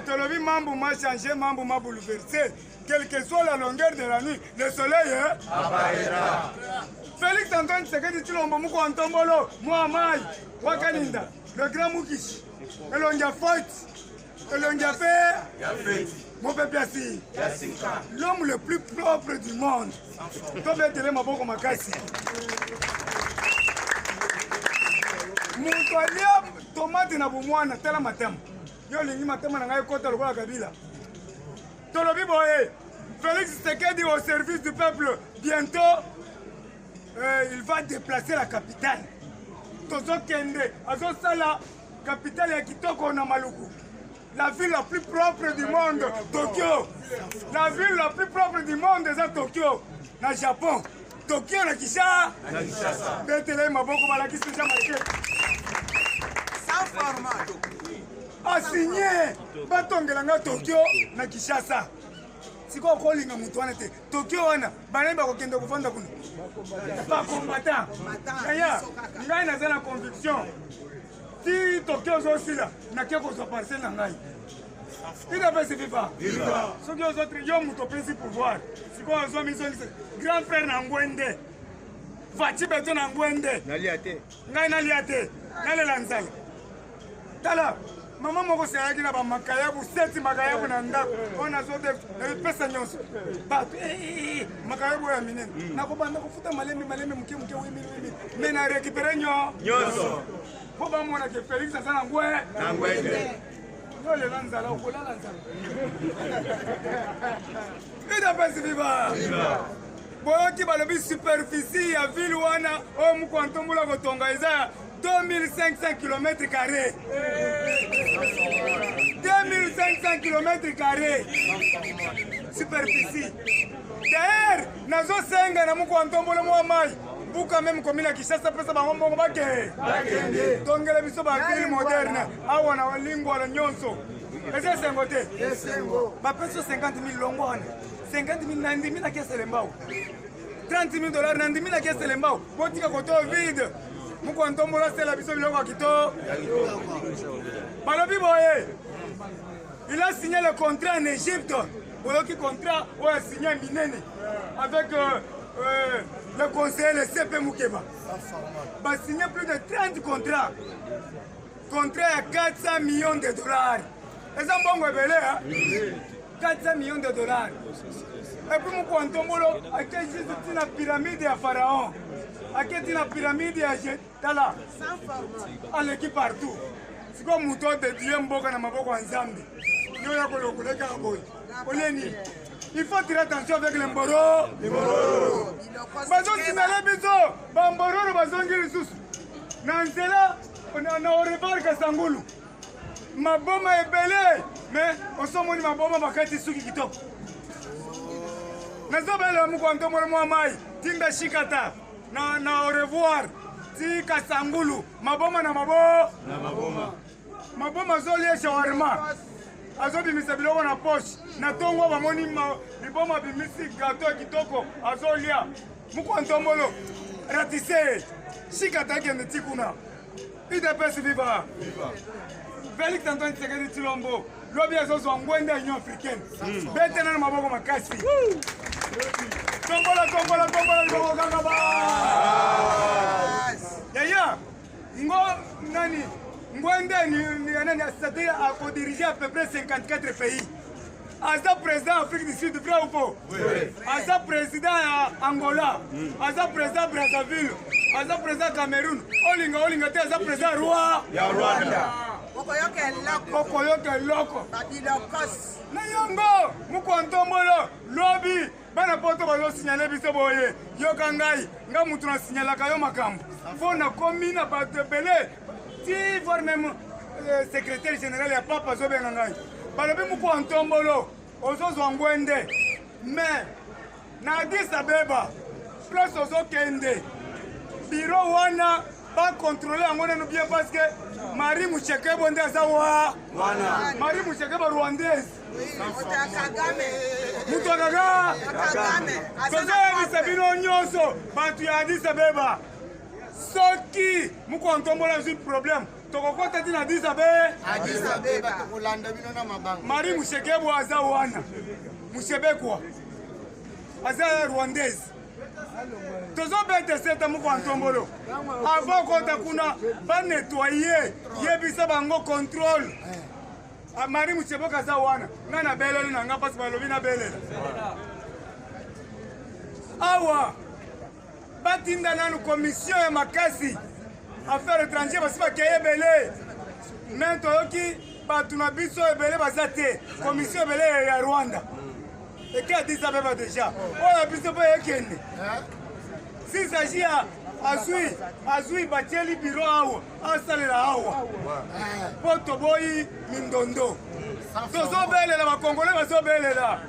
Tolobi mambo m'a changé, mambo m'a bouleversé. Quelle que soit la longueur de la nuit, le soleil apparaîtra. Félix Antoine Tshisekedi Tshilombo Muko Antombolo, Mohamai, Wakalinda, le grand Mukish, Elongia Foyt, Elongia Fait, Mopé Piassi, l'homme le plus propre du monde. Tobé Télé Maboko Makasi. Moutolia, tomate na bumwana, tela matem. Yo lingi matem na ngai kota lokola Kabila. Tolobi boye, Félix Tshisekedi au service du peuple. Bientôt, il va déplacer la capitale. Tozo Kende, Azosa la capitale ya Kitoko na Maluku. La ville la plus propre du monde, Tokyo. La ville la plus propre du monde, c'est Tokyo. Na Japon. Tokyo na Kinshasa. Betele Maboko Balaki Sinja Marquet. Sans format. A signé Batongelanga Tokyo na Kinshasa. Siko kolinga mutu wana te. Tokyo wana banaiba kokende kufanda kuna. Pas combattant. Kaya, ngai naza na conviction. Si Tokyo aussi là, na keko zo parcelle na ngai. Ida pesi viva. Ceux qui ont autres yo mutu pesi pouvoir. Siko zo mission grand frère na Ngwende. Fachi beto na Ngwende. Naliate. Ngai naliate. Nale lanzala. Tala. Maman moko seyaki na bamakayabu seti makayabu na ndako ona zote pesa nyonso bato makayabu ya minene nakobanda kofuta malemi muke wimi me na récupérer nyonso po bamona ke Félix aza na ngwende yo lela nzala okolala nzala ida pesi viva boyoki balobi superficie ya ville wana oyo mokwantombola kotonga eza 2500 km carrés. 2500 km carrés. Superficie. D'ailleurs, nazo senga na muko antombola mwa mai. Buka même comme la Kinshasa pesa ba ngombo bake. Tongela biso ba ville moderne. Awa na lingwa la nyonso. Ese sengote. Esengo. Ba peso 50,000 longwana. 50,000 na ndimi na kese lembao. $30,000 na ndimi na kese lembao. Botika koto vide. Muko antombola c'est la biso biloko kito. Balobi boye. Il a signé le contrat en Égypte. Boyoki contrat ou a signé Minene avec le conseiller le CP Moukeba. Il a signé plus de 30 contrats. Contrat à 400 millions de dollars. Et ça bon belé hein. 400 millions de dollars. Et puis Muko antombolo a juste la pyramide à Pharaon. Aketi na pyramide ya Tala. À l'équipe partout. C'est comme mouton de Dieu mboka na maboko nzambe. Yo ya kolokoleka boy. Oleni. Il faut tirer attention avec les mboro. Bazo sinale biso, ba mboro bazongi lisusu. Na nzela na orebar kasangulu. Maboma ebele, mais osomoni maboma bakati suki kitoko. Nazobela muko antomo mwa mai, tinda shikata. Na au revoir. Ti kasangulu, maboma na maboma. Maboma zolie shawarma. Azobi misabilo na poche. Na tongo bamoni biboma bimisi gato kitoko azolia. Muko antombolo. Ratisse. Shikata kende tikuna. Ida pesi viva. Félix Antoine Tshisekedi Tshilombo. Lobi azozo ngwende Union Africaine. Bete na maboko makasi. Tombola, ganga ba. Yaya, nani, Ngwende ni c'est-à-dire à diriger à peu près 54 pays. Aza président Afrique du Sud, vrai ou faux? Oui. Aza président Angola, Aza président Brazzaville, Aza président Cameroun, Olinga te Aza président Rwanda. Kokoyoke loko. Na yongo, muko antombolo, lobby. Bana poto bazo signaler biso boye yoka ngai nga mutu na signalaka yo makambo fo na komi na bato ebele ti voir même secrétaire général ya papa azobenga ngai balobi muko antombolo ozozwa ngwende mais na Addis Abeba place ozokende biro wana ba contrôler yango nanu bien parce que Marie Mushekebo nde aza wana Marie Mushekebo rwandaise Mutu Kagame tozoyebisa bino nyonso bato ya Addis Abeba soki muko antombola zwi problème tokokota tina Addis Abeba tokolanda bino na mabanga. Marie Mushekebo aza wana Mushebekwa aza rwandaise tozobete seta muko antombolo avant kota kuna ba nettoyer yebisa bango contrôle Marie Mushebekwa aza wana ngana belelo na nga pasi balobi na belela awa batinda nanu commission ya makasi affaire étrangère basi bakeye ebele me toyoki bato na biso ebele baza te commission ebele ya Rwanda eke Addis Abeba déjà oyo biso mpo ekende s'il s'agit ya azwi batieli biro awa asalela awa mpo toboyi mindondo tozobelela bakongole bazobelela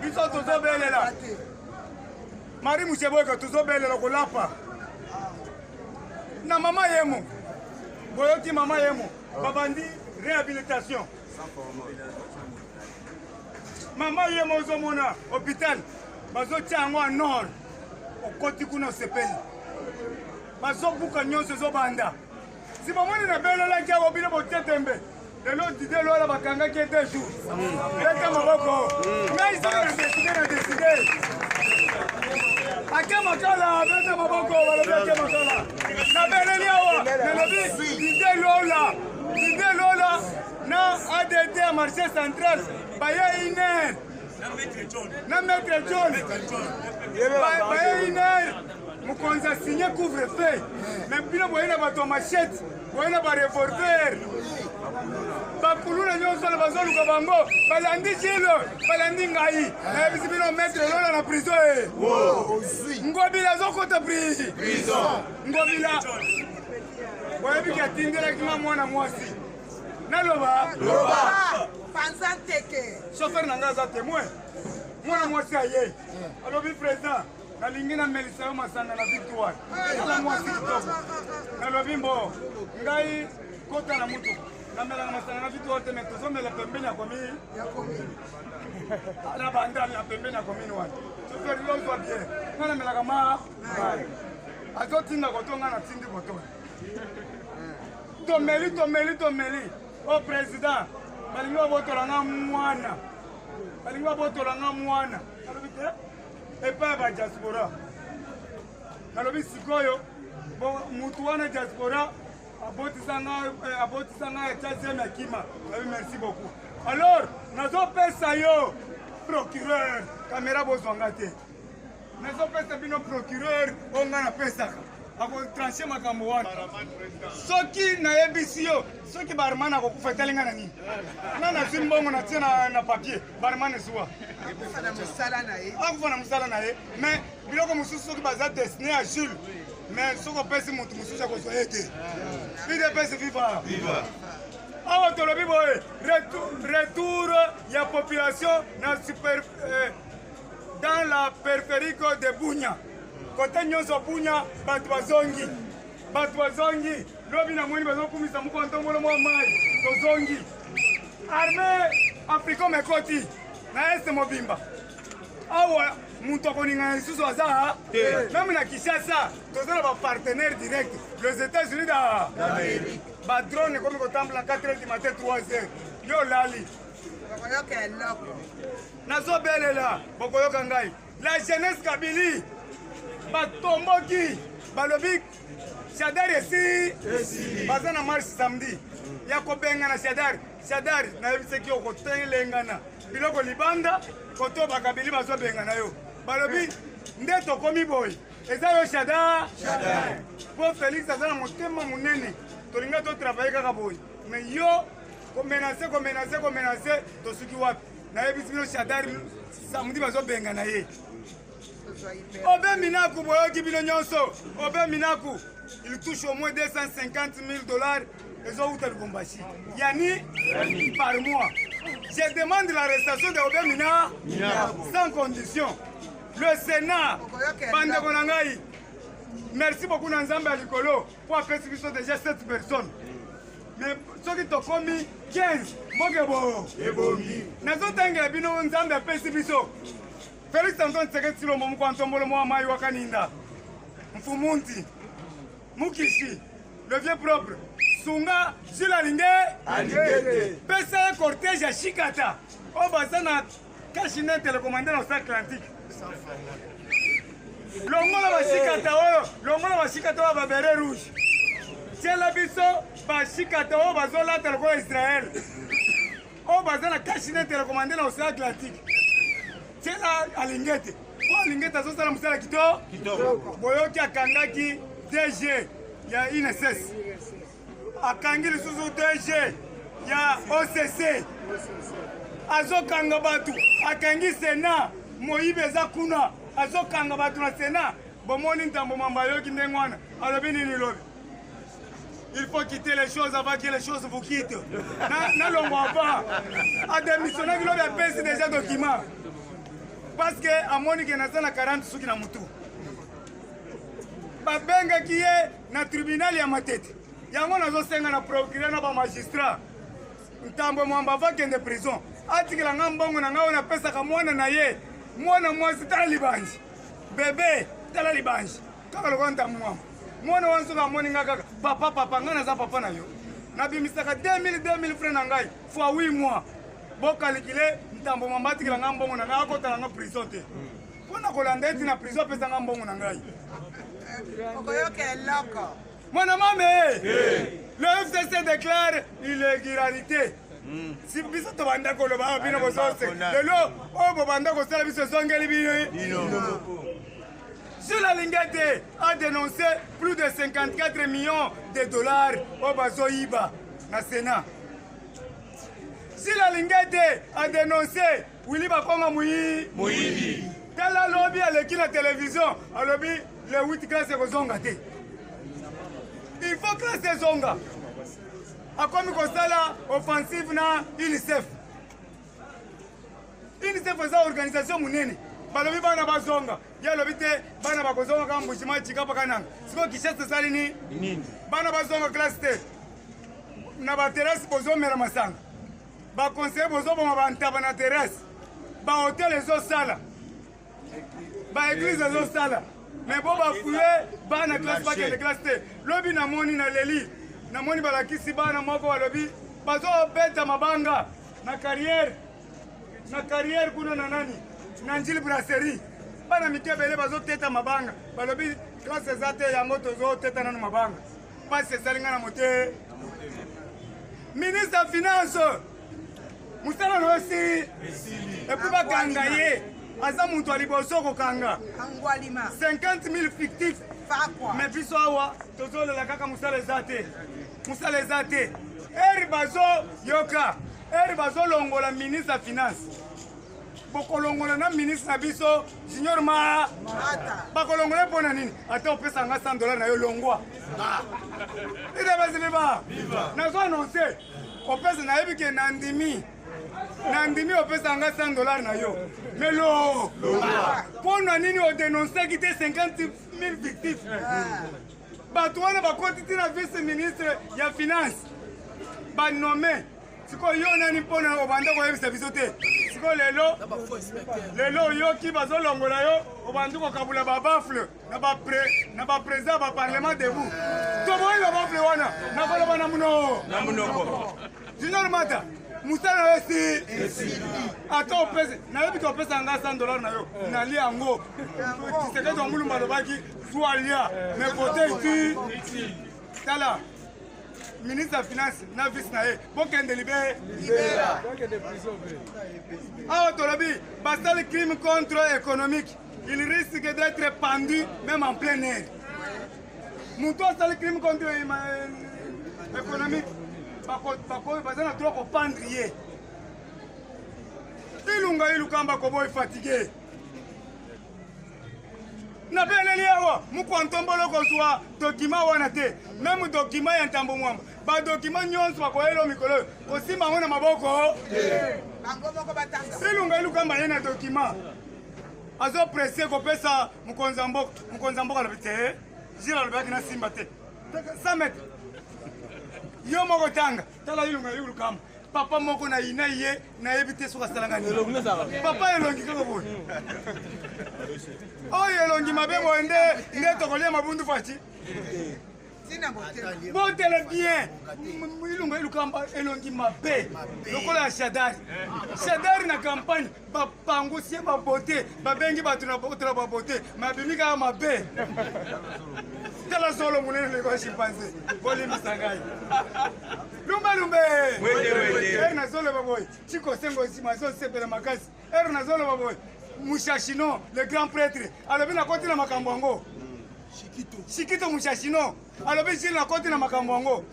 biso tozobelela Marie Mushebekwa tozobelela kolapa na mama yemo boyoki mama yemo babandi réhabilitation mama yemo ozomona hôpital bazotia yango en nord okoti kuna osepeli bazobuka nyonso ezobanda si bamoni na belelaki awo bino botia tembe lelo dide lola bakangaki 2 jours leka maboko ngai soki na deside ake makala bete maboko balobi ake makala na beleli awa nalobi dide lola na ADT ya marché central baye iner na maître John baye iner mokonzi asinye couvre-feu me bino boye na bato machete boye na barevolver bakuluna nyonso na bazoluka bango balandi jilo balandi ngai nayebisi bino maître lola na prison ngobila azokota prison ngobila boyebiki atindelaki nga mwana mwasi naloba chauffeur na ngai aza témoin mwana mwasi aye alobi président nalingi namelisa yo masanga na victoire ala mwasi kitoko nalobi mbo ngai kota na mutuka namelaka masanga na victoire te me tozomela pembeni ya komini na bandali na pembeni ya komini wana chauffeur lozwa bien nga namelaka ma azotinda koto nga natindi koto tomeli o président balingi babotolanga mwana nalobi te epai ya badiaspora nalobi sikoyo mutu wana diaspora abotisanga ya 3e ya kima nalobi merci beaucoup alors nazopesa yo procureur kamera bozwanga te nazopesa bino procureur oyo nga napesaka akotranche makambo wana soki nayebisi yo soki barman akokufa etelinga na nini nga nazwi mbongo natie na papier barman ezuwa akufa na mosala na ye mais biloko mosusu soki baza destine ya Jules mais soki opesi motu mosusu akozwa ye te idepesi viva awa tolobi boye retour ya population na dans la périphérique de Bunia kote nyonso Bunia bato bazongi lobi na mwini bazokumisa muko ntombolo mwa mai tozongi armée africaine mekoti na este mobimba awa mutu akoninga lisusu aza même na Kinshasa toza na bapartenaire direct les États-Unis d'Amérique badrone ekomi kotambola 4h du matin 3h yo lali nazobelela bokoyoka ngai la jeunesse kabili batomboki balobi Shadar esi baza na marche samedi ya kobengana Shadar nayebiseki okotelengana biloko libanda koto bakabili bazobengana yo balobi nde tokomi boye eza yo Shadar po Félix aza na motema monene tolinga totravaye kaka boye me yo komenase tosuki wapi nayebisi bino Shadar samedi bazobengana ye Obe Minaku boyoki bino nyonso Obe Minaku il touche au moins 250 000 $. Ils ont eu Lubumbashi. Yani par mois. Je demande l'arrestation de Obe Minaku sans condition. Le Sénat, Bande Konangai, merci beaucoup Nanzambe à Likolo pour appeler déjà 7 personnes. Mais ceux qui t'ont commis 15, Mogebo. Nazotanga bino Nzambe à Pesibiso. Félix Antoine Tshisekedi Tshilombo Mukwantombolo Mwamai Wakaninda Mfumunti Mukishi le vieux propre sunga jila linge pesa cortège ya shikata o bazana kashine télécommandé na Atlantique longola bashikata oyo babere rouge tiela biso bashikata oyo bazolata lokola Israël oyo baza na kashine télécommandé na Océan Atlantique tiela alingete po alingete azosala mosala kitoko boyoki akangaki DG ya INSS akangi lisusu DG ya OCC azokanga batu akangi Sénat moyibe eza kuna azokanga batu na Sénat bomoni ntambo mamba yoki ndenge wana alobi nini lobi il faut quitter les choses avant que les choses vous quittent na longo avant a démissionnaki lobi apesi déjà document parce que amoni ke naza na 40 suki na mutu babengaki ye na tribunal ya Matete yango nazosenga na procureur na bamagistrat ntambo mwamba avakende prison atikela nga mbongo na nga oyo napesaka mwana na ye mwana mwasi tala libanji bebe tala libanji kaka lokola ntambo mwamba mwana wana soki amoni nga kaka papa nga naza papa na yo nabimisaka 2000 frais na ngai fois 8 mois bokalikile ntambo mwamba atikela nga mbongo na ngai akotala nga prison te mpona kolanda eti na prison apesa nga mbongo na ngai Mon amame, le FCC déclare illégalité. Si vous êtes banda ko loba bino ko sose. Lelo o banda ko sala biso zongeli bino. Sur la Lingete a dénoncé plus de 54 millions de dollars au Bazoïba na Sénat. Si la Lingete a dénoncé Willy Bakonga Mouyibi. Tala lobby à l'équipe de la télévision, à lobby les 8 classes de Zongate. Il faut que ces zonga. A comme Kosala offensive na UNICEF. UNICEF est une organisation mounene. Balobi bana bazonga. Ya lobi te bana bakozonga kama mbushima chikapa kananga. Siko kishasa sali ni bana bazonga classe T. Na ba terrasse bozo mera masanga. Ba conseiller bozo boma bantaba na terrasse. Ba hotel ezo sala. Ba église ezo sala. Mais bon ba fouiller bana classe pas de classe T. Lobi na moni na leli. Na moni balakisi bana moko walobi bazo beta mabanga na carrière kuna na nani na njili brasserie bana mikebele bazo teta mabanga balobi classe zate yango tozo teta nanu mabanga passe salinga na mote ministre de finance musala nosi et puis bakanga ye aza muntu aliboso ko kanga 50 000 fictifs mais biso awa tozolela kaka musala zate eri bazo yoka eri bazo longola ministre de finance bokolongola na ministre na biso junior ma bakolongola pona nini ata opesa nga $100 na yo longwa ide bazibiba nazo annoncer opesa na yebike na ndimi opesa nga $100 na yo mais lo pona nini o dénoncer qui était 50 000 victimes bato wana bakoti tina vice ministre ya finance banome siko yo nani mpona obanda koyebisa biso te siko lelo oyoki bazolongola yo obandi kokabula babafle na baprésident baparlement debout toboyi babafle wana nakoloba na munoko junior mata musala yo si ata opesa nayebi te opesa nga $100 na yo nali yango tiseketi wamulumba alobaki zwa lia me vote iti tala ministre de finance na vice na ye bokende libera awa tolobi basali crime contre économique il risque d'être pendu même en plein air mutu asali crime contre économique baza na droit kopendre ye ilunga ilukamba koboyi fatigué na beleli awa mukwantombolo kozwa dokima wana te meme dokima ya ntambo mwamba badokima nyonso bakoyela mikolo kosimba yango na maboko ilunga ilukamba ye na dokima azopresse kopesa mokonzi ya mboka alobi te jila alobaki na simba te 100 metre yo moko tanga tala ilunga ilukamba papa moko na ina ye nayebi te soki asalanga nini papa elongi kaka boye oyo elongi mabe boye nde tokolia mabundu faci botele bien ilunga elukamba elongi mabe lokola ya shadari shadari na campagne bapangusie babote babengi bato na botela babote mabimi kaka mabe tala solo munene leko chimpanze bolimisa ngai lumbalumbe eri nazoloba boye chikosengo mazosepela makasi eri nazoloba boye Mushashino, le grand prêtre, alobi na koti na makambo yango. Shikito Mushashino, alobi jili na koti na makambo yango.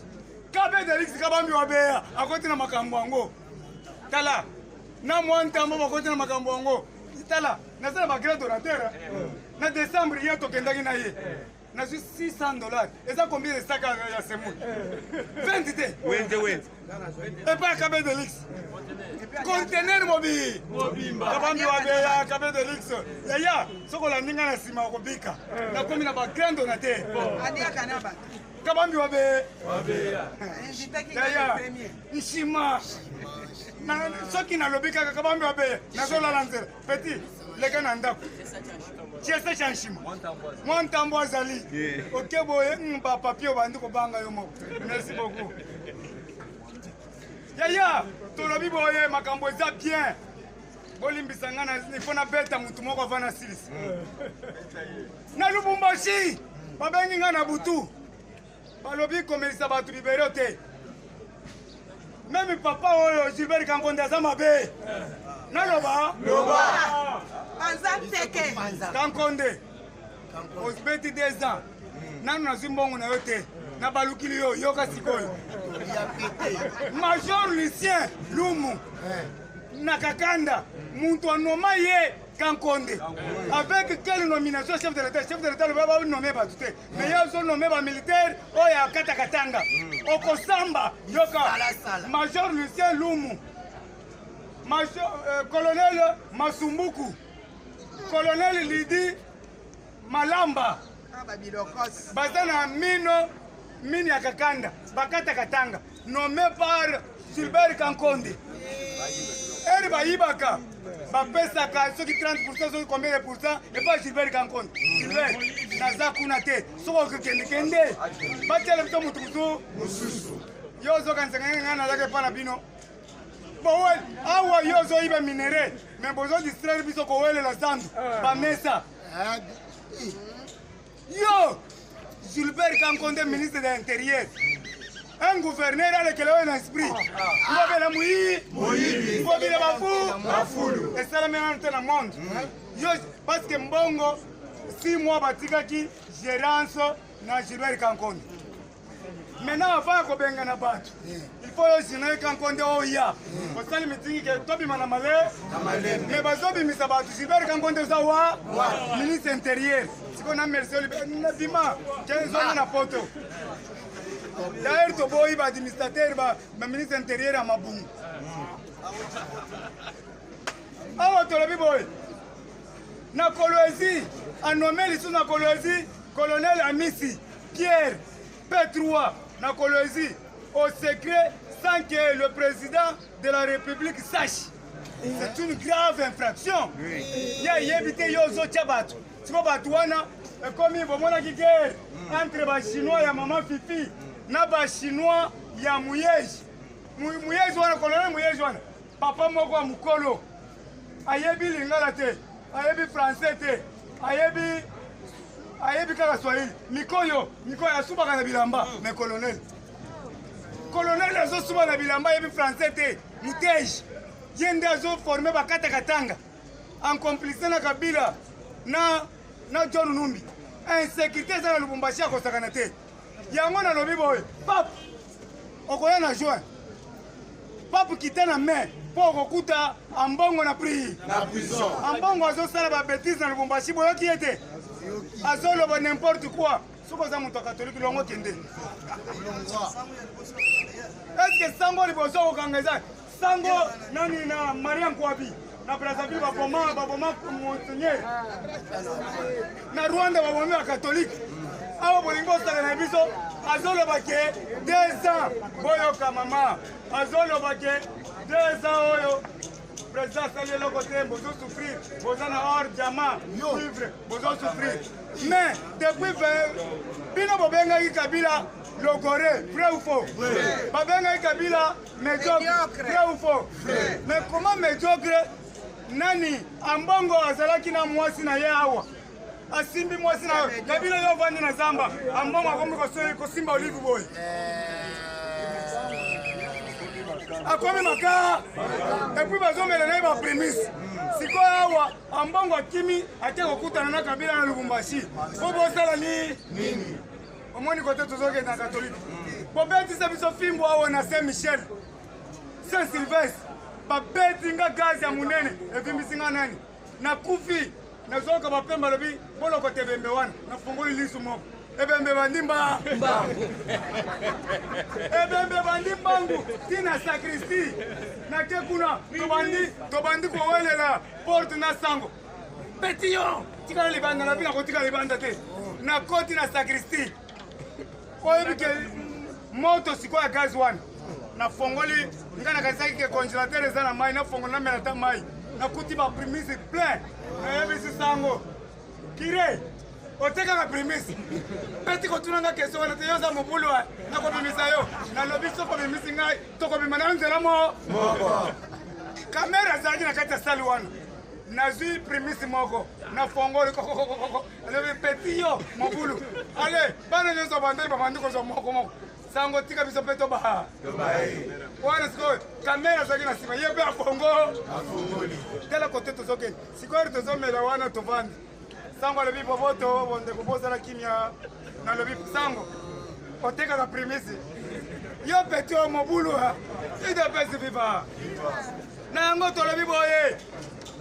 Kabe Delix kabambi wabeya, akoti na makambo yango. Tala, na mwantambo bakoti na makambo yango. Tala, nasala ba grand donateur. Na décembre hier tokendaki na ye. Na suis $600. Eza combien de sacs ya semu? 20 te. Wende. Et pas Kabe Delix. Conteneur mobi kabambi wabeya Kabe Delix yaya soko la ninga na sima kobika na komi na ba grand donateur kabambi wabeya yaya nshima na soki na lobika kabambi wabeya na zola lanzera petit leka na ndako chiese cha nshima mwantambo azali okeboye mba papier bandi kobanga yo moko merci beaucoup yaya tolobi boye makambo eza bien bolimbisa nga nifo na beta mutu moko avana silisi na Lubumbashi babengi nga na butu balobi komelisa bato libero te meme papa oyo Gilbert Kankonde aza mabe naloba Kankonde osbeti 2 ans nanu nazwi mbongo na yo te na balukili yo yoka sikoyo Major Lucien Lumu na Kakanda muntu anoma ye Kankonde avec quelle nomination chef de l'état le baba nommé ba tout mais yo zo nommé ba militaire oya Katakatanga okosamba yoka Major Lucien Lumu Major colonel Masumbuku colonel Lidi Malamba bazana mini ya Kakanda bakata Katanga nommé par Gilbert Kankonde eri bayibaka bapesaka soki 30% soki combien de pourcent et pas Gilbert Kankonde Gilbert naza kuna te soko okekendekende batiele biso mutu mosusu yo ozokanisanga nga nazaka epa na bino bowe awa yo ozoyiba minere me bozodistraire biso kowelela zandu bamesa yo Gilbert Kankonde, ministre de l'Intérieur. Un gouverneur a lequel on a esprit. Il a la mouille, il faut bien la foule. Et ça, la même dans le monde. Parce que Mbongo, 6 mois, batikaki gérance na Gilbert Kankonde. Maintenant, avant qu'on benga na batu, il faut que Gilbert Kankonde oya. Parce que les meetings que tobi manamale, mais bazobi misabatu Gilbert Kankonde zawa, ministre intérieur. Si on a merci na bima, quelle zone na photo. D'ailleurs, to boy ba administrateur ba ministre intérieur à Mabungu. Ah, to lobi boy. Na Kolwezi, a nommé les sous na Kolwezi, colonel Amisi, Pierre, P3, na Kolwezi, au secret, sans que le président de la République sache. C'est une grave infraction. Il y a évité Yozo Tchabat. Tu vois, Batouana, comme il va y guerre entre les Chinois et maman Fifi, les Chinois et les Mouyej. Mouyej, le colonel Mouyej, papa Moko Moukolo. Ayebi Lingala te, ayebi français te, ayebi kaka Swahili. Mikoyo asuba kana bilamba, mais colonel. Colonel azo suba na bilamba ayebi français te, Mutej. Yende azo formé ba Katakatanga. En complicité na Kabila na John Numbi. Insécurité za na Lubumbashi akosakana te. Yango na lobi boy, pap. Okoya na joint. Pap kite na main. Pour kokuta ambongo na prison. Ambongo azo sala ba bêtise na Lubumbashi boyo ki était. Azo lobo n'importe quoi. Soko za muto catholique longo kende. Est-ce que sango liboso okangeza? Sango nani na Mariam Kwabi. Na Brazzaville baboma Monseigneur. Na Rwanda baboma catholique. Awa bolingo sala na biso azolo bake 2 ans boyo ka mama azolo bake 2 ans oyo président sali le côté bozo souffrir bozo na or diamant cuivre bozo souffrir mais depuis bino bobenga ki Kabila logoré vrai ou faux babenga ki Kabila médiocre vrai ou faux mais comment médiocre nani ambongo azalaki na mwasi na ye awa asimbi mwasi na Kabila yo vandi na zamba ambongo akomi kosimba olive boy akomi maka epuis bazomela na ye baprémisse sikoyo awa ambongo akimi ate kokutana na Kabila na Lubumbashi po bosala nini omoni kote tozokende na katolike bobetisa biso fimbo awa na Saint Michel Saint Sylvestre babeti nga gazi ya munene evimbisi nga nani nakufi nazoka bapemba lobi boloko tebembe wana nafungoli lisu moko ebembe bandi mbangu tina sakristi nake kuna tobandi kowelela porte na sango peti yo tikala libanda na bina kotika libanda te nakoti na sakristi oyebike moto sikoyo ya gazi wana nafongoli nga nakanisaki ke congélateur eza na mai nafongola namela ta mai nakuti baprimisi plein nayebisi sango kire otekaka primisi peti kotunanga kesio wana te yoza mobulu nakobimisa yo nalobi so kobimisi ngai tokobima na nzela moko kamera azalaki na kati ya sali wana nazwi primisi moko nafongoli alobi peti yo mobulu ale bana nyonso bandeli babandi kozwa moko sango tika biso mpe toba wana sikoyo kamera azalaki na nsima ye mpe afongo tala kote tozokende sikoyo tozomela wana tovandi sango alobi boboto bondeko bozala kimia nalobi sango otekaka primisi yo peti o mobulu idepesi viva na yango tolobi boye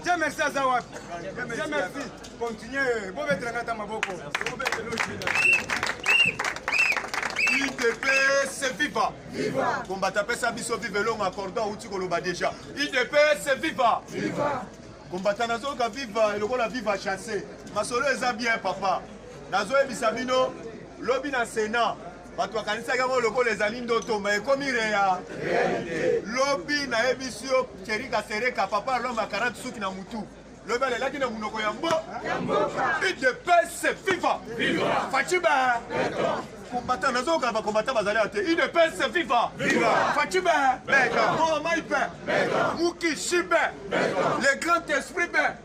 je merci aza wapi je merci continue bobetelanga ta maboko IDPS viva! Viva! Combattant pesa biso vive long accordant outi koloba déjà. IDPS viva! Viva! Combattant nazoka viva et lokola viva chassé. Masolo eza bien papa. Nazo ebisa bino lobi na Sénat. Bato kanisa yango lokola ezali ndoto mais ekomi réalité. Lobi na ebisio Cherika Sereka papa l'homme à 40 souki na mutu. Lobi alelaki na munoko ya mboka. IDPS viva! Viva! Fachiba! Combattant nazoka ba combattant bazali ate IDPS viva viva Fachibe beka Mohamed beka Muki Shibe beka les grands esprits beka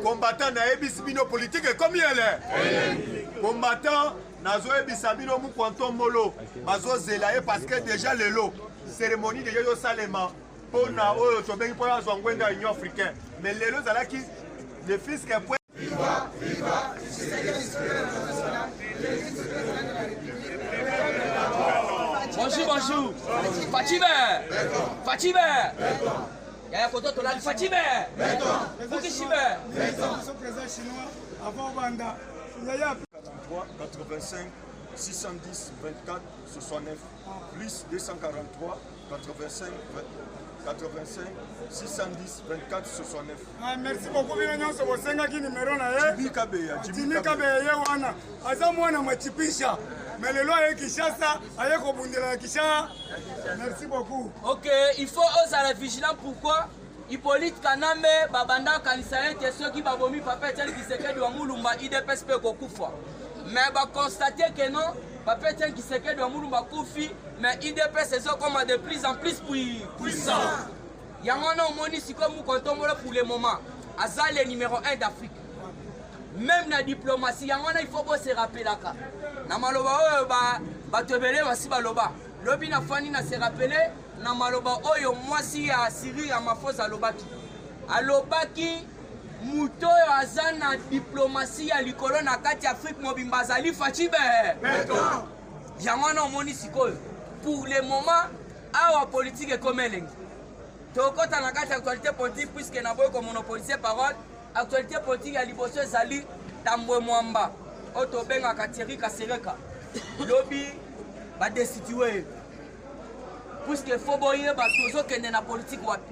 combattant na ebisi bino politique comme il est combattant nazo ebisa bino mu kwanto molo bazo zelaye parce que déjà lelo cérémonie de yo salema pona oyo tobengi pona zongwenda union africaine mais lelo zalaki le fils que viva viva Bonjour. Fachibe. Yaya koto to la Fachibe. Fukishibe. Président chinois avant Banda. 85 610 24 69 plus 243 85 610 24 69. Merci beaucoup bino nyonso bosengaki numéro na ye Jimmy Kabeya ye wana aza mwana machipisha mais lelo aye Kinshasa aye kobundela Kinshasa. Merci beaucoup. Ok, il faut oser vigilant. Pourquoi? Hippolyte Kanambe babanda kanisa ete soki babomi papa Etienne Tshisekedi wa Mulumba IDPS pe kokufa. Mais ba constater que non, papa Etienne Tshisekedi wa Mulumba kufi, mais IDPS est comme de plus en plus puissant. Yangona omoni siko mu kontombola pour le moment. Aza le numéro 1 d'Afrique. Même na diplomatie yangona il faut se rappeler ka. Na maloba oyo ba tebele basi baloba. Lobi na fani na se rappeler na maloba oyo mwasi ya Syrie ya mafosa alobaki muto oyo aza na diplomatie ya likolo na kati Afrique mobimba azali Fachibe. Yango na omoni sikoyo pour le moment awa politique comme elengi tokota na kati actualité politique puisque na boyo ko monopoliser parole actualité politique ya liboso ezali Tambwe Mwamba oto benga Cherika Sereka lobi ba destituer puisque faut boyer ba tozo kende na politique wapi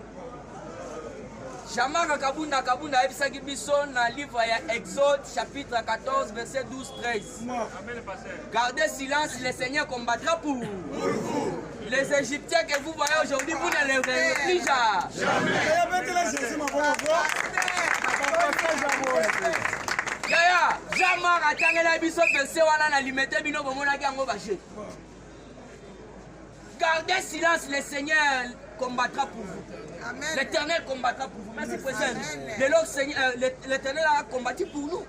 Jamaka Kabunda ebisaki biso na livre ya Exode chapitre 14 verset 12-13. Gardez silence, le Seigneur combattra pour vous. Les Égyptiens que vous voyez aujourd'hui, vous ne les verrez plus Yaya, Jamar a tangé la biso pensée wana na limité bino bomona gango baché. Gardez silence, le Seigneur combattra pour vous. L'Éternel combattra pour vous. Merci Président. L'Éternel a combattu pour nous.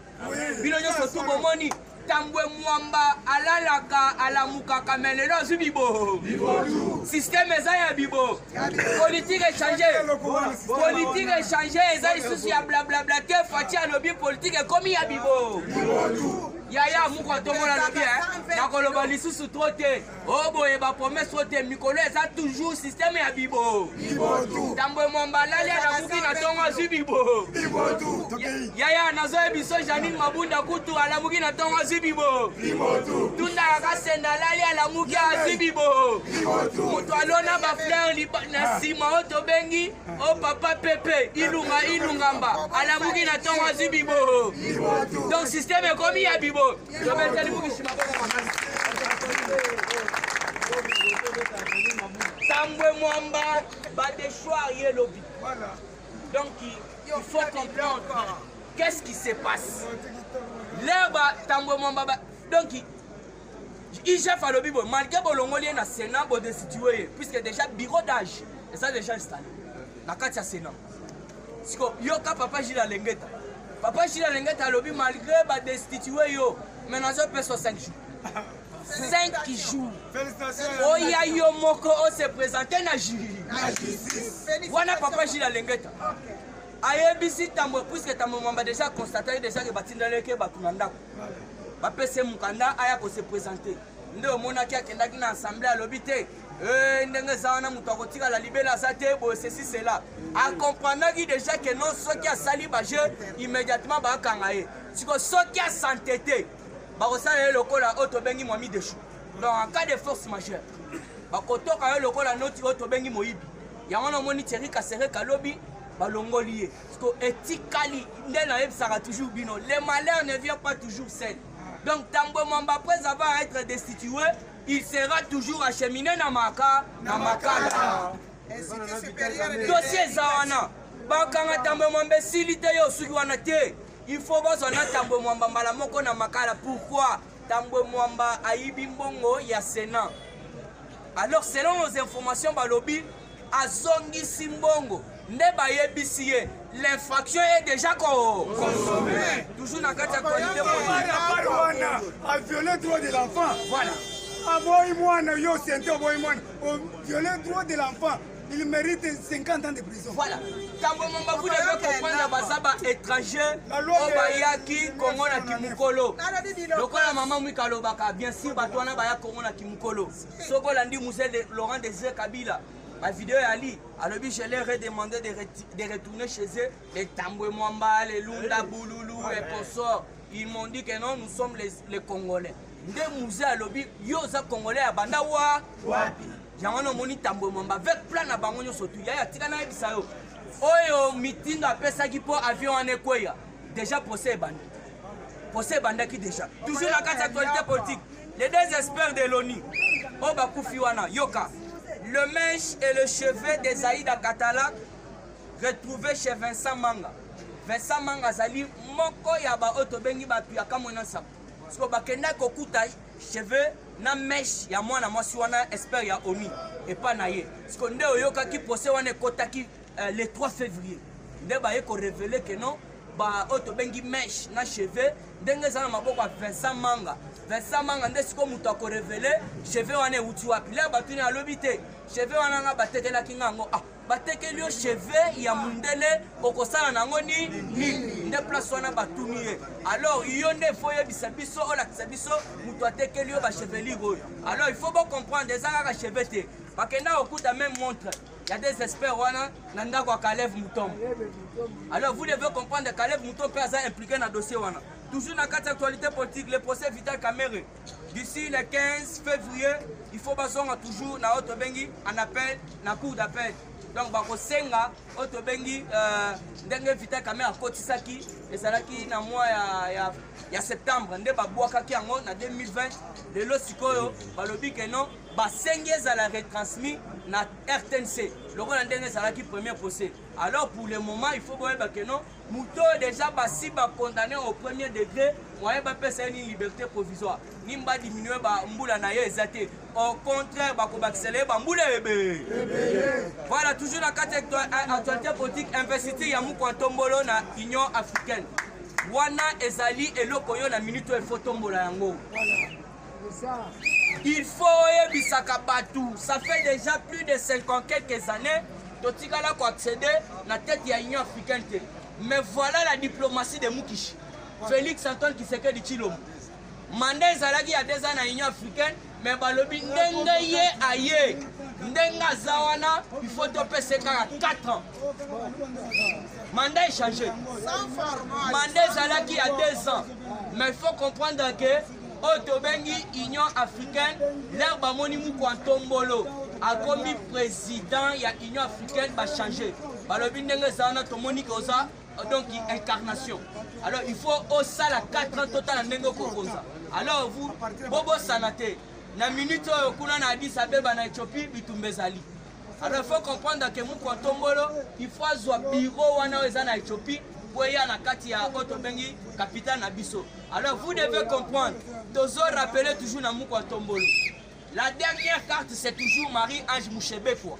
Bino surtout bomoni. Tambwe mwamba alalaka alamuka kamelelo zubibo. Système ezaya bibo. Politique est changée. Politique est changée. Ezali souci ya blablabla te fati alobi politique comme ya bibo. Yaya muko tomona lobi na koloba lisusu trop te. Oh boye ba promesse trop te mikolo eza toujours système ya bibo. Tambwe mwamba alali alamuki na tonga zubibo. Yaya nazo biso Janine Mabunda kutu alamuki na tonga Zibibo. Tunda akasenda lali alamuki a Zibibo. Mutu alona ba fleur na sima oto bengi o papa Pepe ilungamba alamuki na tonga Zibibo. Donc système est comme ya bibo. Je vais tell you kishima Tambwe mwamba ba de choix yelobi. Donc il faut comprendre qu'est-ce qui se passe. L'herba tambwe mwamba donc il chef à l'obibo malgré bolongoli na Sénat bo destitué puisque déjà bureau d'âge et ça déjà installé na kati Sénat. Siko yoka papa Gila Lengeta. Papa Gila Lengeta lobi malgré ba destitué yo maintenant je passe 5 jours. 5 jours. Félicitations. Oya yo moko o se présenter na jury. Wana papa Gila Lengeta. Ayebisi tambo puisque tambo mwamba déjà constaté déjà que batindaleke batunanda. Ba pese mukanda aya ko se présenter. Nde omona ki akendaki na assemblée à l'obité. Ndenge zaana mutu akotika la libela zate bo ceci cela. A comprendre qui déjà que non soki a sali ba jeu immédiatement ba kangaye. Siko soki a santété. Ba kosala lokola auto bengi mwami deshu. Donc en cas de force majeure. Ba kotoka lokola noti auto bengi moyibi. Yango na moni Thierry Kasere Kalobi balongoli. Parce que éthiquement il sera toujours bino. Les malheurs ne viennent pas toujours seuls. Donc Tambwe Mwamba après avoir été destitué, il sera toujours acheminé na makala. Dossier zawana. Bakanga Tambwe Mwamba silite yo suki wana te. Il faut bozona Tambwe Mwamba mbala moko na makala. Pourquoi? Tambwe Mwamba aibi mbongo ya Sénat. Alors selon nos informations balobi azongi simbongo ndeba yebisiye l'infraction est déjà consommée. Toujours dans la qualité a violé le droit de l'enfant. Voilà. Violer le droit de l'enfant, il mérite 50 ans de prison. Voilà. Quand vous devez comprendre Bazaba étranger, Obayaki, Kongo na Kimukolo. Lokola maman Mwikalobaka, bien sûr, Batouana Baya Kongo na Kimukolo. Soko Landi Musée de Laurent Désiré Kabila. Ma vidéo est Ali. Alors, je leur ai demandé de retourner chez eux. Les Tambwe Mwamba, les Lunda, Bouloulou et consorts. Ils m'ont dit que non, nous sommes les Congolais. Des musées à l'objet, Yosa Congolais à Bandawa. J'en ai moni Tambwe Mwamba. Avec plein de bangonio surtout. Il y a Tigana et Bisayo. Oyo meeting après ça qui pour avion en Ekoya. Déjà procès bandé. Procès bandé qui déjà. Toujours la carte actualité politique. Les deux experts de l'ONU. Obakou Fiwana, Yoka. Le mèche et le chevet des Aïda Katala retrouvés chez Vincent Manga. Vincent Manga Zali, Moko Yaba Otobengi Batuyaka Monansa. Parce que Bakenda Kokuta, chevet, na mèche, ya moi, na moi, si on a espère ya Oni. Et pas naïe. Parce que Nde Oyoka qui possède on est Kotaki le 3 février. Nde Baye ko révélé que non, ba Otobengi mèche, na chevet, Denge Zana Maboko Vincent Manga. Vincent Manga nde siko mutu ako révélé, chevet wane uti wapi. Là batuni à l'obité. Cheve wana nga bateke la kingango ah bateke lio cheve ya mundele okosala nango ni nde place wana batuni alors yonde foye bisabiso ola kisabiso mutu ateke lio ba cheveli goyo alors il faut bien comprendre des anga cheve te bakenda okuta même montre il y a des experts wana nanda kwa Kalev Moutombo alors vous devez comprendre Kalev Moutombo peut être impliqué dans dossier wana toujours dans quatre actualité politique le procès Vital Kamerhe d'ici le 15 février, il faut bazonga toujours na Otobengi en appel, na cour d'appel. Donc bako senga Otobengi ndenge vita kame a kotisaki ezalaki na mois ya septembre nde babwakaki yango na 2020 lelo sikoyo balobi ke non basengi ezala retransmis na RTNC lokola ndenge ezalaki premier procès. Alors pour le moment il faut boyeba ke non muto déjà basi ba condamné au premier degré moyen ba pesa une liberté provisoire nimba diminuer ba mbula na ye ezate au contraire ba ko accélérer ba mbula ebe. Voilà toujours la carte actualité politique investiture ya Mukwantombolo na Union africaine. Wana ezali eloko yo na minute il faut tombola yango. Il faut ebisaka batu. Ça fait déjà plus de 50 quelques années totikala ko accéder na tête ya Union africaine. Mais voilà la diplomatie de Mukishi. Félix Antoine Tshisekedi Tshilombo. Mandat ezalaki ya 2 ans na Union africaine, mais balobi ndenge ye aye. Ndenga zawana, il faut topesa 4 ans. Mandat est changé. Mandat ezalaki ya 2 ans. Mais il faut comprendre que Otobengi Union africaine, l'air bamoni Mukwantombolo a commis président ya Union africaine va changer. Balobi ndenge zawana tomoni koza donc incarnation. Alors il faut au sala 4 ans total ndenge kokoza. Alors vous bobo sanate na minute oyo kuna na Addis Abeba na Éthiopie bitumbezali. Alors il faut comprendre que Mukwantombolo il faut azwa bureau wana eza na Éthiopie pour y na kati ya Otobengi capitale na biso. Alors vous devez comprendre, tozo rappeler toujours na Mukwantombolo. La dernière carte c'est toujours Marie-Ange Mushebekwa.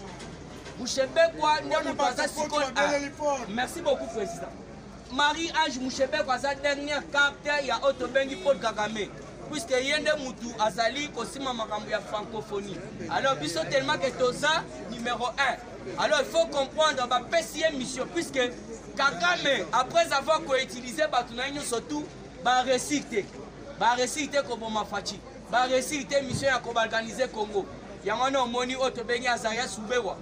Mushebekwa ndemo baza siko. Merci beaucoup président. Marie-Ange Mushebekwa sa dernière carte ya Otobengi Paul Kagame. Puisque yende mutu azali kosima makambo ya francophonie. Alors biso tellement que toza numéro 1. Alors il faut comprendre ba PCM mission puisque Kagame après avoir co-utilisé batunaño surtout ba récité ko boma fachi. Ba récité mission ya ko organiser Congo. Yango na omoni Otobengi azaya subewa.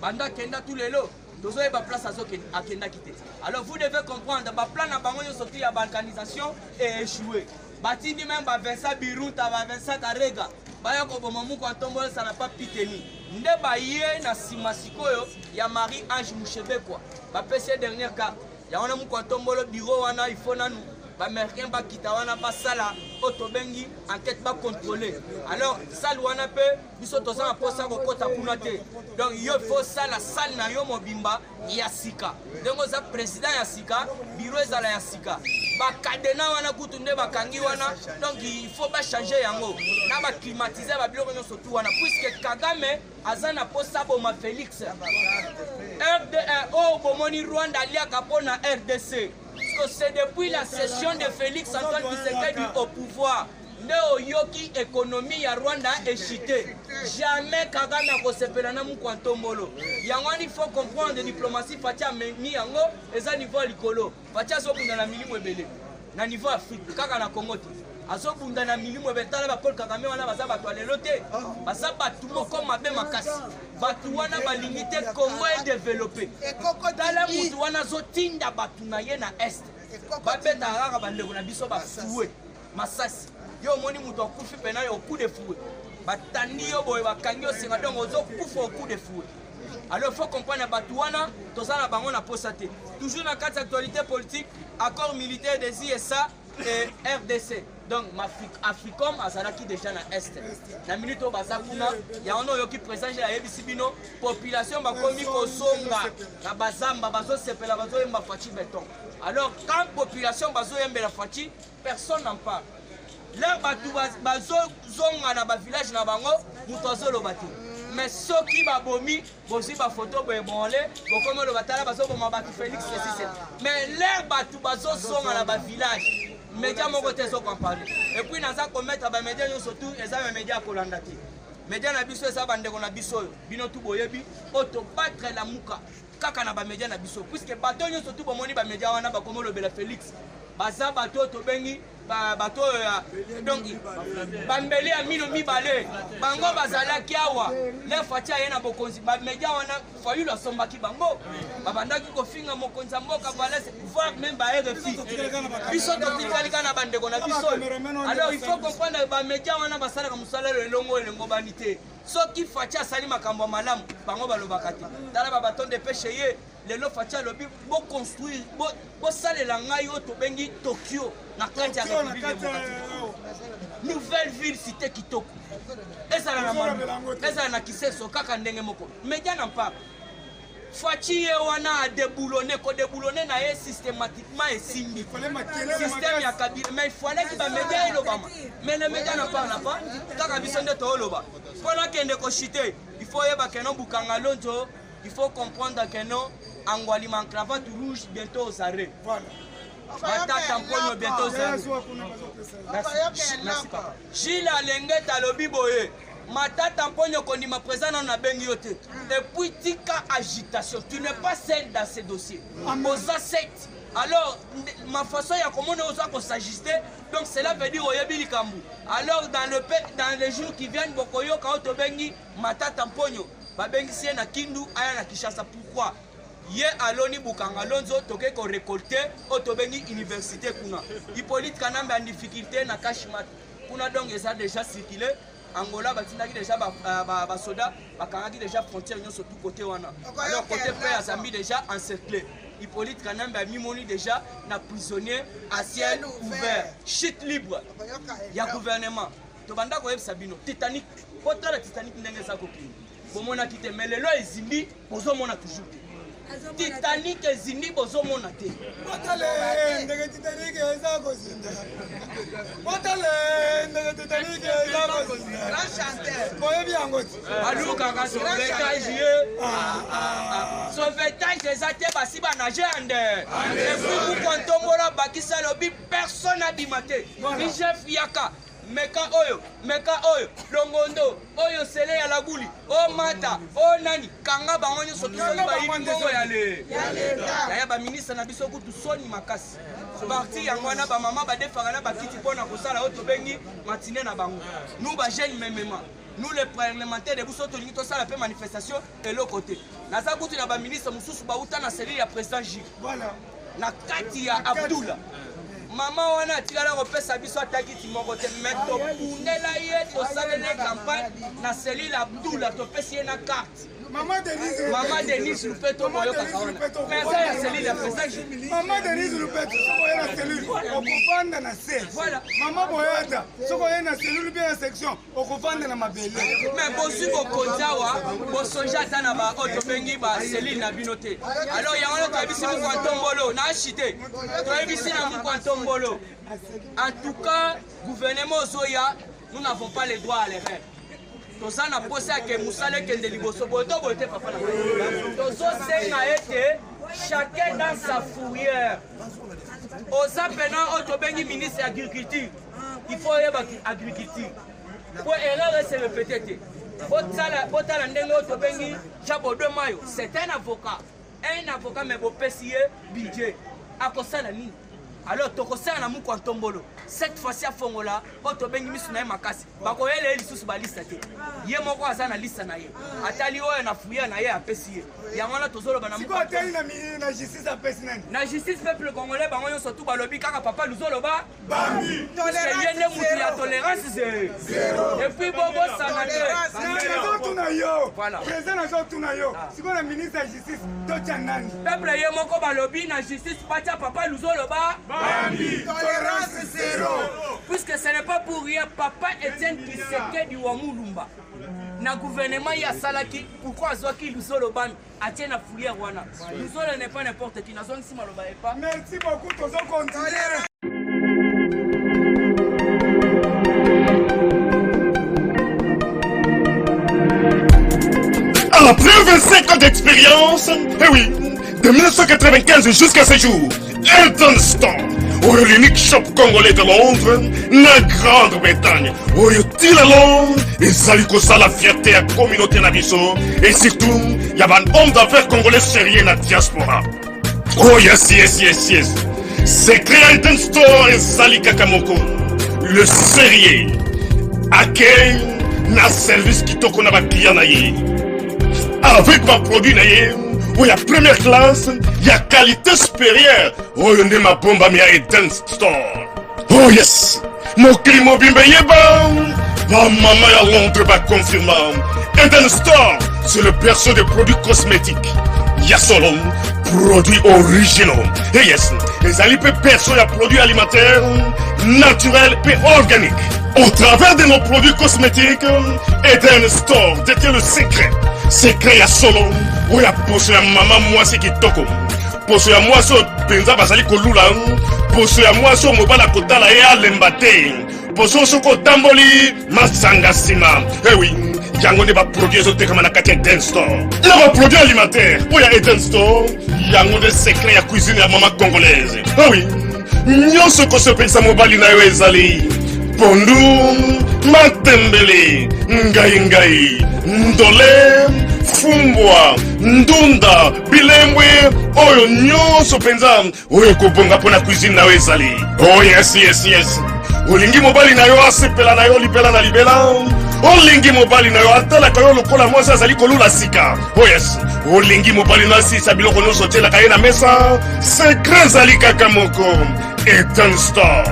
Banda kenda tout lelo. Dozo ba place à kenda kité. Alors vous devez comprendre ba plan na bango yo sorti ya balkanisation et échoué. Batini même ba Vincent Biruta ba Vincent Karega. Ba yako bomo Mukwantombolo ça n'a pas piteni. Nde ba ye na simasikoyo ya Marie-Ange Mushebekwa. Ba PC dernière carte. Ya wana Mukwantombolo bureau wana il faut nanu. Ba américain ba kitawana ba sala Otobengi enquête ba contrôler. Alors sal wana pe biso toza na posa ko kota kuna te. Donc il faut ça la salle na yo mobimba ya sika. Donc za président ya sika, bureau ezala ya sika. Ba cadena wana kutunde ba kangi wana. Donc il faut ba changer yango. Na ba climatiser ba biloko nyo surtout wana puisque Kagame azana posa boma Félix. RDO bomoni Rwanda liaka pona RDC. C'est depuis la session de Félix Antoine Tshisekedi au pouvoir. Neo yoki économie ya Rwanda échité. Jamais Kagame a kosepela na Mukwantombolo. Yangwani faut comprendre diplomatie fatia mi yango eza niveau likolo. Fatia so bunda na milimo ebele. Na niveau Afrique kaka na Congo te. Azo bunda na milimo betala ba Paul Kagame wana baza batu alelo te. Baza batu moko mabe makasi. Batu wana ba limité Congo est développé. Tala mutu wana zo tinda batu na ye na est. Ba beta rara bandeko na biso ba foué. Masasi. Yo moni mutu akufi pena yo coup de fouet. Batandi yo boye bakangi yo singa donc ozo kufa au coup de fouet. Alors il faut comprendre Batouana, tout ça la bango na posate. Toujours dans quatre actualités politiques, accord militaire des ISA et RDC. Donc Africom azalaki déjà na est. Na minute au bazakuna, ya ono yoki présent ya yebisi bino population ba komi ko songa na bazamba bazo sepela bazo yemba fachi béton. Alors quand population bazo yemba la fachi, personne n'en parle. Leur batou bazo zonga na ba village na bango, mutozo lo batu. Mais ceux qui va bomi, aussi ba photo be bonle, comme le batala bazo boma batu Félix c'est. Mais leur batou bazo zonga na ba village. Média moko te so comparer. Et puis naza commettre ba média yo surtout eza ba média ko landati. Média na biso eza bande ko na biso bino tu boyebi auto battre la muka kaka na ba média na biso puisque bato yo surtout bomoni ba média wana ba komo le bela Félix. baza bato tobengi bato donc bambeli ya mino mibale bango bazalaki awa le fatia ye na bokonzi bamedia wana fayulu asombaki bango babandaki kofinga mokonzi ya mboka valese voire même ba RFI biso totikalika na bandeko na biso. Alors il faut comprendre bamedia wana basalaka mosala elongo elengo bani te soki fatia asali makambo malamu bango balobaka te tala babaton de pêche ye lelo fatia lobi bo construire bo salela ngai oyo tobengi Tokyo na kati ya République démocratique. Nouvelle ville cité kitoko ezala na kiseso kaka ndenge moko media na mpaka fachi ye wana déboulonné ko déboulonné na ye systématiquement esimbi système ya Kabila mais il fallait que ba media elobama mais les médias n'en parlent pas kaka biso nde tooloba pona kende ko chiter il faut yeba que non Bukanga Lonzo il faut comprendre que non Angwali man cravate rouge bientôt aux arrêts. Voilà. Matata Mponyo bientôt aux arrêts. Merci papa. Gilles Alenge talobi boye. Matata Mponyo kondima présent na bengi yote. Et puis tika agitation. Tu n'es pas seul dans ces dossiers. Aux acceptes. Alors ma façon ya comment on s'ajuster. Donc cela veut dire oyebi likambu. Alors dans les jours qui viennent bokoyo ka otobengi Matata Mponyo. Babengi sie na Kindu aya na Kinshasa. Pourquoi? Ye aloni Bukanga Lonzo toke ko récolter otobengi université kuna. Hippolyte Kanambe en difficulté na Kashimat. Kuna donc ça déjà circulé. Angola batindaki déjà ba soda bakangaki déjà frontière nyo sur tout côté wana. Alors côté frère Azambi déjà encerclé. Hippolyte Kanambe a mis déjà na prisonnier à ciel ouvert. Chute libre. Ya gouvernement. Tobanda ko yeb Sabino Titanic. Potala Titanic ndenge sa kopini. Bomona kite melelo ezimbi bozomona toujours. Titanic ezini bozomona te. Botale ndenge Titanic eza kozinda. Botale ndenge Titanic eza kozinda. Grand chanteur. Boye biangoti. Aluka ka sauvetage ye. Sauvetage ezate basi ba nager ande. Et puis vous kontombola bakisa lobi personne abimate. Chef Yaka. Meka oyo, Longondo, oyo sele ya laguli, o mata, o nani, kanga bangonyo sotu soni ba yini bongo yale. Ya ba ministre na biso kutu soni makasi. Parti yangwana ba mama ba defanga ba kiti pona kosala oto bengi matine na bango. Nous ba jeune memema. Nous les parlementaires de Bousso Tolingi to sala pe manifestation et l'autre côté. Na za kutu na ba ministre mususu ba uta na seli ya président J. Voilà. Na kati ya Abdullah. Maman wana tikala kopesa biso ataki timoko te meto punela ye to salele campagne na cellule Abdullah to pesi ye na carte. Maman Denise Lupeto moyo kakaona. Mais ça ya cellule ya président. Maman Denise Lupeto soko ye na cellule okuvanda na sel. Voilà. Maman Boyata soko ye na cellule bien section okuvanda na mabele. Mais bosu ko konjawa bosonja tana ba otobengi ba cellule na binote. Alors ya wana tabisi mu kwantombolo na chité. Tabisi na mu kwantombolo. En tout cas, gouvernement Zoya, nous n'avons pas le droit à l'erreur. Toza na posé à que Moussale Kende Liboso Boto Bote Papa na. Tozo Senga été chacun dans sa fourrière. Oza pena otobengi ministre agriculture. Il faut y avoir agriculture. Pour erreur se répéter. Botala ndenge otobengi Jabo de Mayo, c'est un avocat. Un avocat mais bo pesier budget. Akosala nini? Alors tokosala na muko ntombolo cette fois-ci à Fongola otobengi misu na makasi bakoyele lisusu ba liste te ye moko azana liste na ye atali oyo na fuya na ye apesi ye yango na tozolo bana muko atali na justice apesi nani na justice peuple congolais bango nyonso tu balobi kaka papa luzolo ba bambi tolérance mutu ya tolérance zéro et puis bobo sanate tuna yo président na tuna yo siko na ministre ya justice tocha nani peuple ye moko balobi na justice pacha papa luzolo ba Bambi, tolérance zéro. Puisque ce n'est pas pour rien, papa Etienne Tshisekedi Wamulumba. Na gouvernement ya salaki, pourquoi Zoki Luzolo Bami a tient la fourrière wana. Luzolo n'est pas n'importe qui, na zone si maloba est pas. Merci beaucoup, Tozo continuer. Après 25 ans d'expérience, eh oui, de 1995 jusqu'à ce jour, Eltonston, l'unique shop congolais de Londres, la Grande-Bretagne, Tilalong, et Salikosa la fierté à la communauté Nabiso, et surtout, il y a un homme d'affaires congolais sérieux dans la diaspora. Oh yes. secret Eden Store ezali kaka moko le sérieux accueil na service kitoko na ba client na ye avec ma produit na ye ou ya première classe ya qualité supérieure oyo nde mabomba mi ya Eden Store. Oh yes, mokili mobimba yeba ma maman ya Londres ba confirma Eden Store c'est le berceau des produits cosmétiques. Ya solo produits originaux. Et yes, les alipes perso ya produits alimentaires naturels et organiques. Au travers de nos produits cosmétiques, Eden Store détient le secret. Secret ya solo, ou ya poso ya maman mwasi kitoko. Poso ya mwasi penza bazali kolula. Poso ya mwasi mobala kotala ya lembate. Poso soko tamboli masanga sima. Eh oui. Yango ne ba produit ezoteka na kati ya Eden Store. Na ba produit alimentaire pour ya Eden Store. Yango de secret ya cuisine ya maman congolaise. Ah oui. Nyonso ko se pensa mobali na yo ezali. Pondu, matembele, ngai, ndole, fumbwa, ndunda, bilembwe, oyo nyonso penza. Oyo kobonga pona cuisine na yo ezali. Oh yes. Olingi mobali na yo asepela na yo libela na libela. Olingi mobali na yo atalaka yo lokola mwasi azali kolula sika. Oh yes, olingi mobali na asisa biloko nyonso otielaka ye na mesa. Secret ezali kaka moko Eden Store.